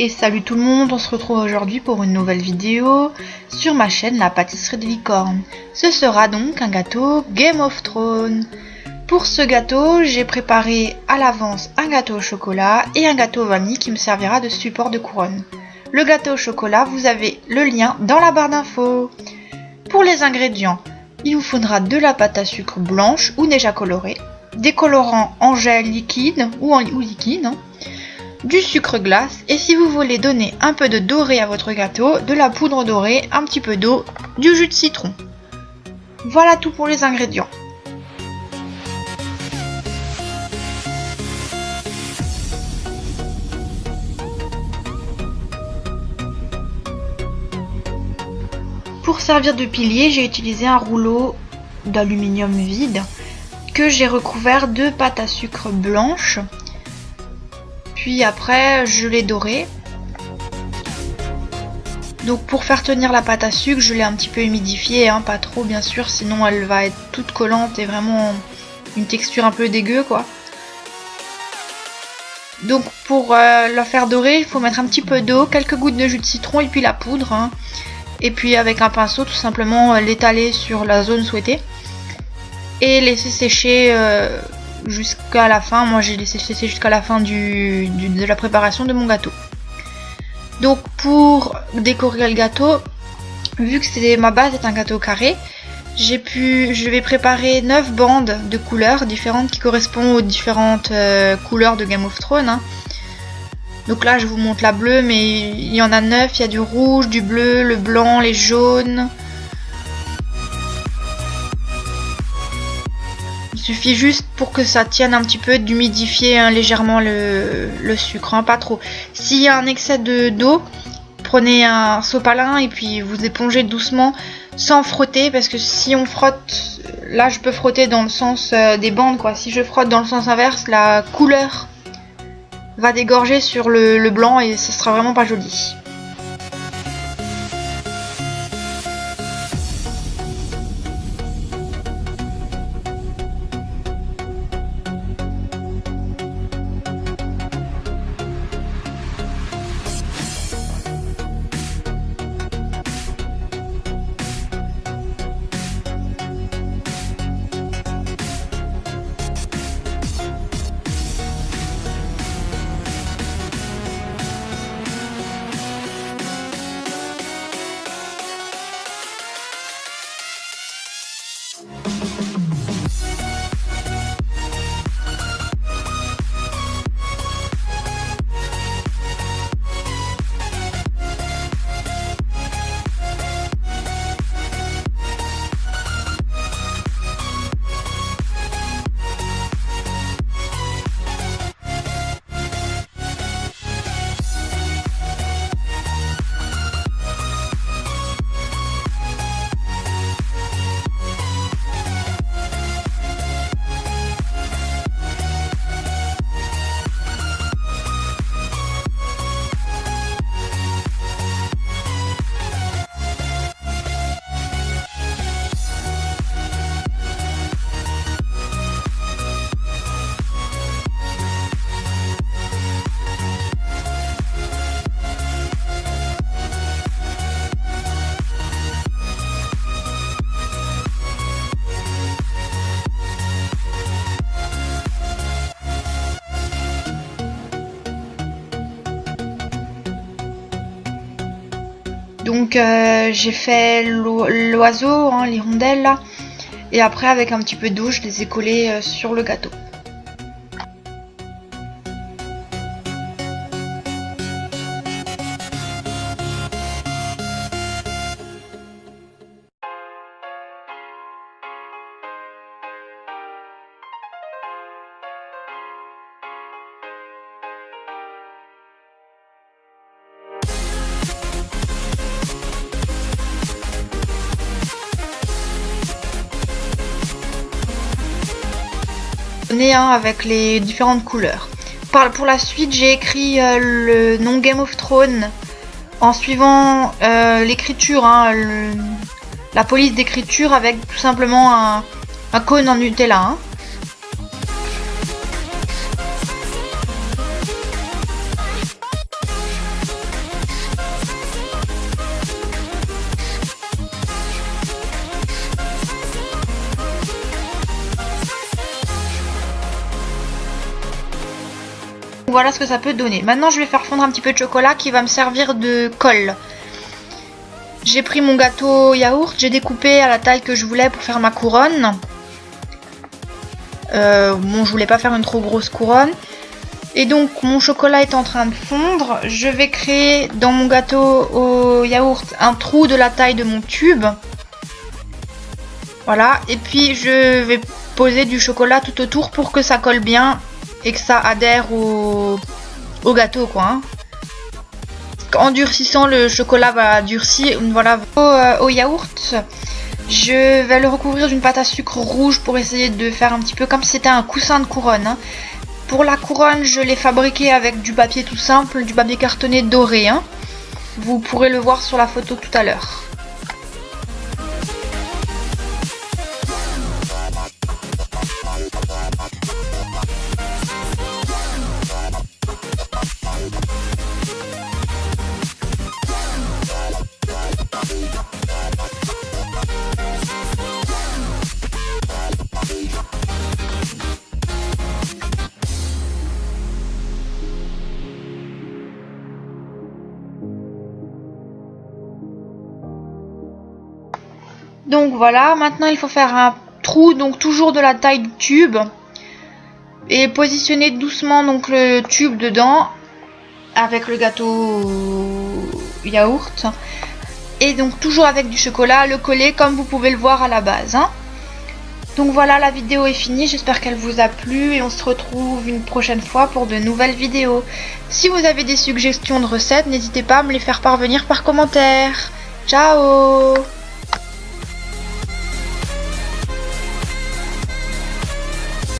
Et salut tout le monde, on se retrouve aujourd'hui pour une nouvelle vidéo sur ma chaîne La Pâtisserie de Licorne. Ce sera donc un gâteau Game of Thrones. Pour ce gâteau, j'ai préparé à l'avance un gâteau au chocolat et un gâteau au vanille qui me servira de support de couronne. Le gâteau au chocolat, vous avez le lien dans la barre d'infos. Pour les ingrédients, il vous faudra de la pâte à sucre blanche ou déjà colorée, des colorants en gel liquide ou liquide, du sucre glace et si vous voulez donner un peu de doré à votre gâteau, de la poudre dorée, un petit peu d'eau, du jus de citron. Voilà tout pour les ingrédients. Pour servir de pilier, j'ai utilisé un rouleau d'aluminium vide que j'ai recouvert de pâte à sucre blanche. Puis après, je l'ai doré. Donc pour faire tenir la pâte à sucre, je l'ai un petit peu humidifiée, hein, pas trop bien sûr, sinon elle va être toute collante et vraiment une texture un peu dégueu quoi. Donc pour la faire dorer, il faut mettre un petit peu d'eau, quelques gouttes de jus de citron et puis la poudre. Hein. Et puis avec un pinceau, tout simplement l'étaler sur la zone souhaitée. Et laisser sécher jusqu'à la fin. Moi j'ai laissé sécher jusqu'à la fin de la préparation de mon gâteau. Donc pour décorer le gâteau, vu que ma base est un gâteau carré, je vais préparer 9 bandes de couleurs différentes qui correspondent aux différentes couleurs de Game of Thrones. Hein. Donc là je vous montre la bleue, mais il y en a 9, il y a du rouge, du bleu, le blanc, les jaunes. Il suffit juste pour que ça tienne un petit peu d'humidifier hein, légèrement le sucre, hein, pas trop. S'il y a un excès d'eau, prenez un sopalin et puis vous épongez doucement sans frotter, parce que si on frotte, là je peux frotter dans le sens des bandes quoi. Si je frotte dans le sens inverse, la couleur va dégorger sur le blanc et ça sera vraiment pas joli. Donc j'ai fait l'oiseau, hein, l'hirondelle là, et après avec un petit peu d'eau je les ai collés sur le gâteau. Avec les différentes couleurs. Pour la suite, j'ai écrit le nom Game of Thrones en suivant l'écriture, hein, la police d'écriture avec tout simplement un cône en Nutella. Hein. voilà ce que ça peut donner. Maintenant je vais faire fondre un petit peu de chocolat qui va me servir de colle. J'ai pris mon gâteau yaourt, j'ai découpé à la taille que je voulais pour faire ma couronne. Bon, je voulais pas faire une trop grosse couronne. Et donc mon chocolat est en train de fondre. Je vais créer dans mon gâteau au yaourt un trou de la taille de mon tube. Voilà, et puis je vais poser du chocolat tout autour pour que ça colle bien et que ça adhère au gâteau quoi. Hein. En durcissant, le chocolat va durcir. Voilà, au yaourt, je vais le recouvrir d'une pâte à sucre rouge pour essayer de faire un petit peu comme si c'était un coussin de couronne. Hein. Pour la couronne, je l'ai fabriqué avec du papier tout simple, du papier cartonné doré. Hein. Vous pourrez le voir sur la photo tout à l'heure. Donc voilà, maintenant il faut faire un trou, donc toujours de la taille du tube. Et positionner doucement donc le tube dedans, avec le gâteau yaourt. Et donc toujours avec du chocolat, le coller comme vous pouvez le voir à la base. Hein. Donc voilà, la vidéo est finie, j'espère qu'elle vous a plu et on se retrouve une prochaine fois pour de nouvelles vidéos. Si vous avez des suggestions de recettes, n'hésitez pas à me les faire parvenir par commentaire. Ciao!